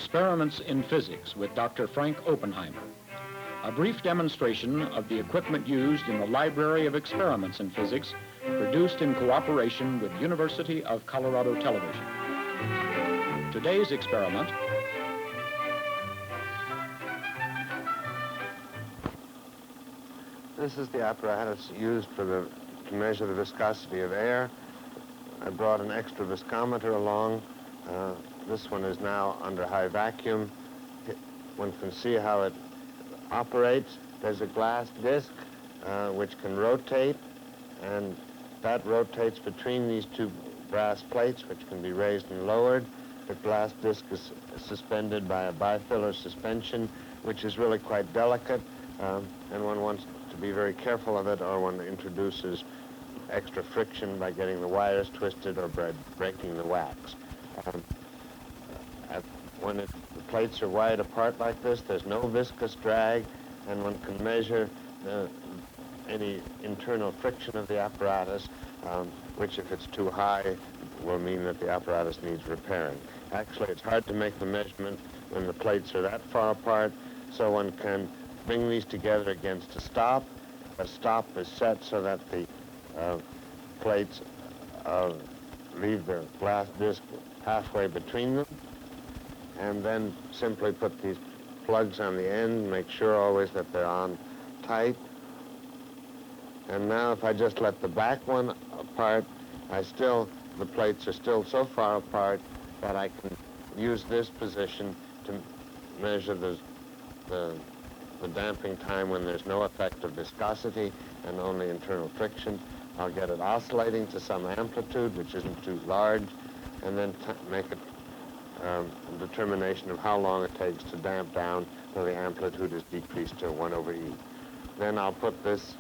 Experiments in Physics with Dr. Frank Oppenheimer. A brief demonstration of the equipment used in the Library of Experiments in Physics, produced in cooperation with University of Colorado Television. Today's experiment. This is the apparatus used to measure the viscosity of air. I brought an extra viscometer along. This one is now under high vacuum. One can see how it operates. There's a glass disc which can rotate, and that rotates between these two brass plates, which can be raised and lowered. The glass disc is suspended by a bifiller suspension, which is really quite delicate, and one wants to be very careful of it, or one introduces extra friction by getting the wires twisted or by breaking the wax. When the plates are wide apart like this, there's no viscous drag, and one can measure any internal friction of the apparatus, which, if it's too high, will mean that the apparatus needs repairing. Actually, it's hard to make the measurement when the plates are that far apart, so one can bring these together against a stop. A stop is set so that the plates leave the glass disc halfway between them, and then simply put these plugs on the end, make sure always that they're on tight. And now if I just let the back one apart, the plates are still so far apart that I can use this position to measure the damping time when there's no effect of viscosity and only internal friction. I'll get it oscillating to some amplitude, which isn't too large, and then make a determination of how long it takes to damp down till the amplitude is decreased to 1/E. Then I'll put this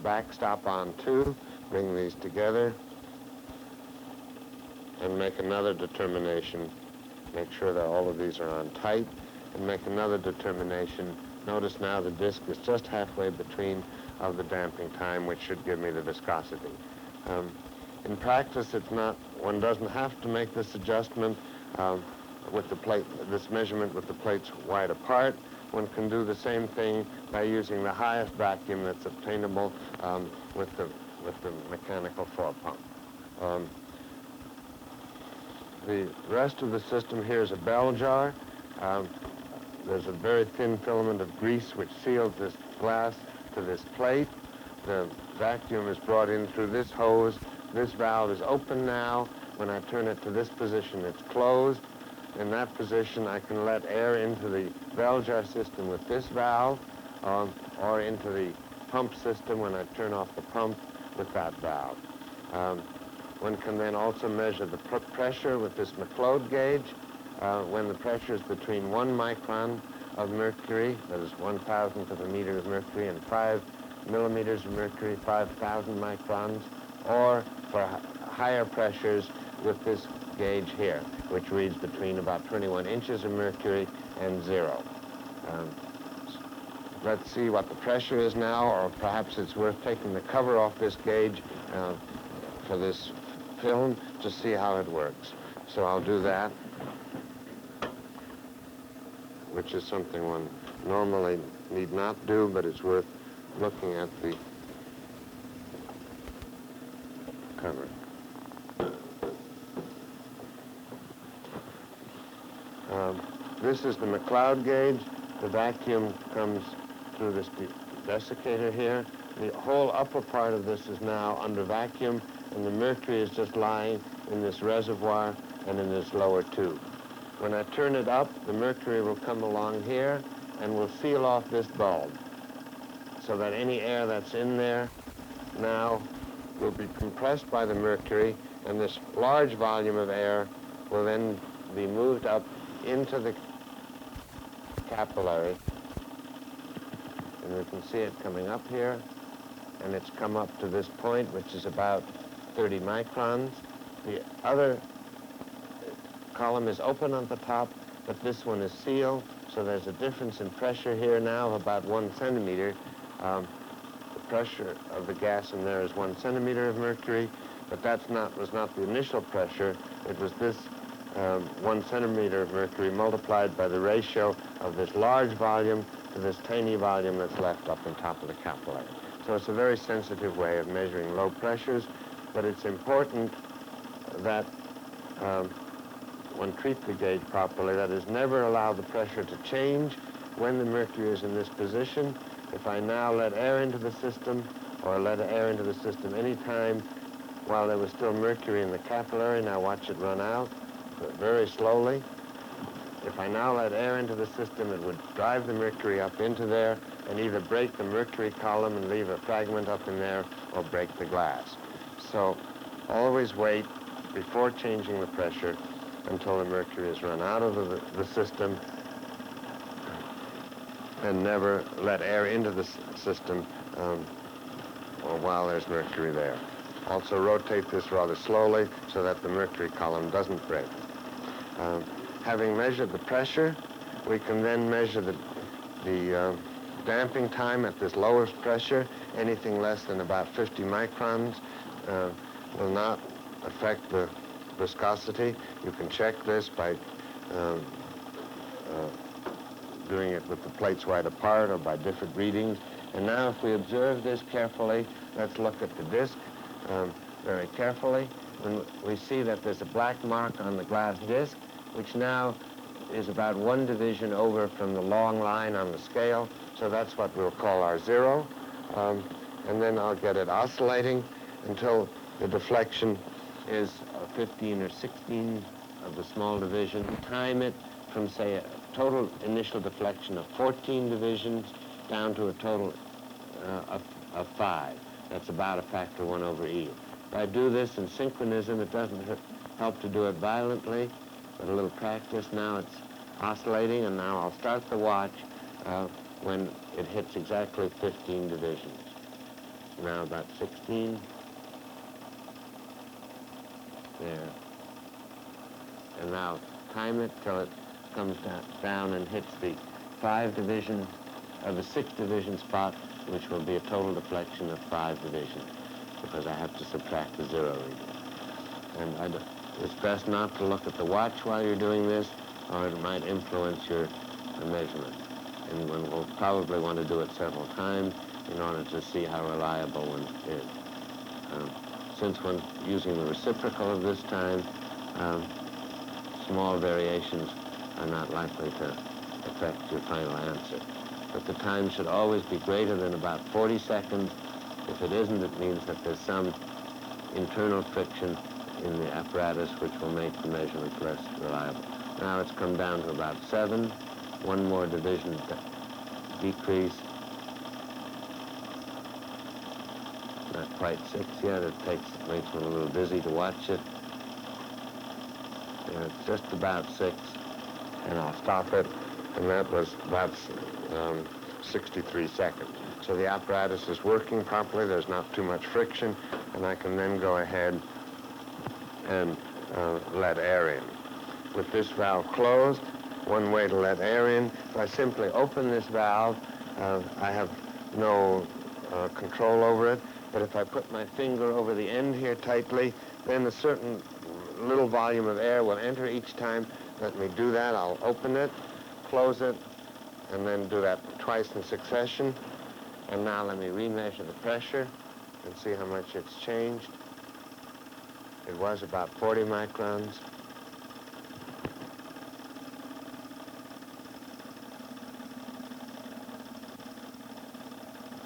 backstop on too, bring these together, and make another determination. Make sure that all of these are on tight, and make another determination. Notice now the disc is just halfway between of the damping time, which should give me the viscosity. In practice, one doesn't have to make this adjustment with the plate, this measurement with the plates wide apart. One can do the same thing by using the highest vacuum that's obtainable with the mechanical floor pump. The rest of the system here is a bell jar. There's a very thin filament of grease which seals this glass to this plate. The vacuum is brought in through this hose. This valve is open now. When I turn it to this position, it's closed. In that position, I can let air into the bell jar system with this valve, or into the pump system when I turn off the pump with that valve. One can then also measure the pressure with this McLeod gauge. When the pressure is between 1 micron of mercury, that is 1,000th of a meter of mercury, and 5 millimeters of mercury, 5,000 microns, or for higher pressures with this gauge here, which reads between about 21 inches of mercury and 0. Let's see what the pressure is now, or perhaps it's worth taking the cover off this gauge for this film to see how it works. So I'll do that, which is something one normally need not do, but it's worth looking at the cover. This is the McLeod gauge. The vacuum comes through this desiccator here. The whole upper part of this is now under vacuum, and the mercury is just lying in this reservoir and in this lower tube. When I turn it up, the mercury will come along here and will seal off this bulb, so that any air that's in there now will be compressed by the mercury, and this large volume of air will then be moved up into the capillary. And you can see it coming up here, and it's come up to this point, which is about 30 microns. The other column is open on the top, but this one is sealed, so there's a difference in pressure here now of about 1 centimeter. The pressure of the gas in there is 1 centimeter of mercury, but was not the initial pressure. It was this 1 centimeter of mercury multiplied by the ratio of this large volume to this tiny volume that's left up on top of the capillary. So it's a very sensitive way of measuring low pressures, but it's important that one treat the gauge properly, that is, never allow the pressure to change when the mercury is in this position. If I now let air into the system, or let air into the system any time while there was still mercury in the capillary, now watch it run out, but very slowly. If I now let air into the system, it would drive the mercury up into there and either break the mercury column and leave a fragment up in there or break the glass. So always wait before changing the pressure until the mercury is run out of the system, and never let air into the system or while there's mercury there. Also rotate this rather slowly so that the mercury column doesn't break. Having measured the pressure, we can then measure the damping time at this lowest pressure. Anything less than about 50 microns will not affect the viscosity. You can check this by doing it with the plates wide apart or by different readings. And now if we observe this carefully, let's look at the disc very carefully. And we see that there's a black mark on the glass disc, which now is about 1 division over from the long line on the scale. So that's what we'll call our 0. And then I'll get it oscillating until the deflection is 15 or 16 of the small division. Time it from, say, a total initial deflection of 14 divisions down to a total of 5. That's about a factor 1 over E. If I do this in synchronism, it doesn't help to do it violently, but a little practice. Now it's oscillating, and now I'll start the watch when it hits exactly 15 divisions. Now about 16. There. And now time it till it comes down and hits the 5 division, or the 6 division spot, which will be a total deflection of 5 divisions, because I have to subtract the 0 reading. And it's best not to look at the watch while you're doing this, or it might influence your measurement. And one will probably want to do it several times in order to see how reliable one is. Since one's using the reciprocal of this time, small variations are not likely to affect your final answer. But the time should always be greater than about 40 seconds. If it isn't, it means that there's some internal friction in the apparatus which will make the measurements less reliable. Now it's come down to about 7. 1 more division decrease. Not quite 6 yet. It makes one a little dizzy to watch it. And it's just about 6, and I'll stop it. And that's 63 seconds. So the apparatus is working properly. There's not too much friction, and I can then go ahead and let air in. With this valve closed, one way to let air in, if I simply open this valve, I have no control over it, but if I put my finger over the end here tightly, then a certain little volume of air will enter each time. Let me do that. I'll open it, close it, and then do that twice in succession. And now let me remeasure the pressure and see how much it's changed. It was about 40 microns.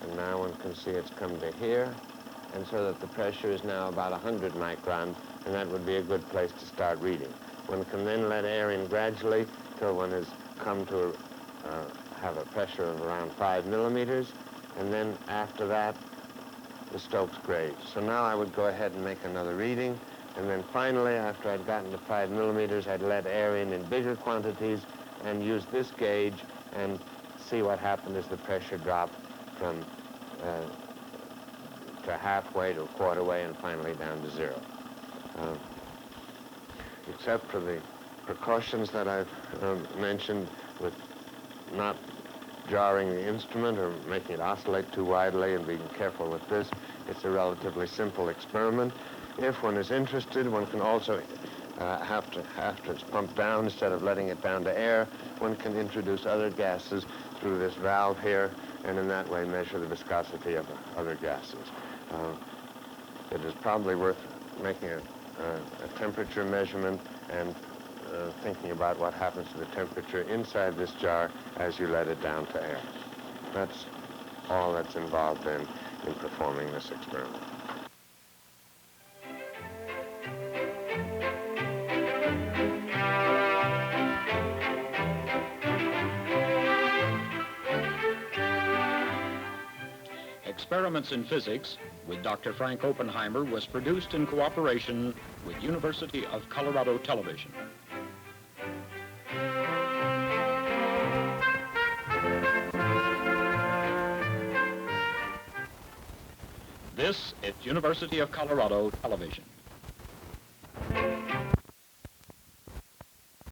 And now one can see it's come to here, and so that the pressure is now about 100 microns, and that would be a good place to start reading. One can then let air in gradually till one has come to have a pressure of around 5 millimeters, and then after that, the Stokes gauge. So now I would go ahead and make another reading, and then finally, after I'd gotten to 5 millimeters, I'd let air in bigger quantities and use this gauge and see what happened as the pressure dropped from to halfway to a quarter way and finally down to 0. Except for the precautions that I've mentioned with not jarring the instrument or making it oscillate too widely and being careful with this, it's a relatively simple experiment. If one is interested, one can also after it's pumped down, instead of letting it down to air, one can introduce other gases through this valve here, and in that way measure the viscosity of other gases. It is probably worth making a temperature measurement and thinking about what happens to the temperature inside this jar as you let it down to air. That's all that's involved in performing this experiment. Experiments in Physics with Dr. Frank Oppenheimer was produced in cooperation with University of Colorado Television. This is University of Colorado Television.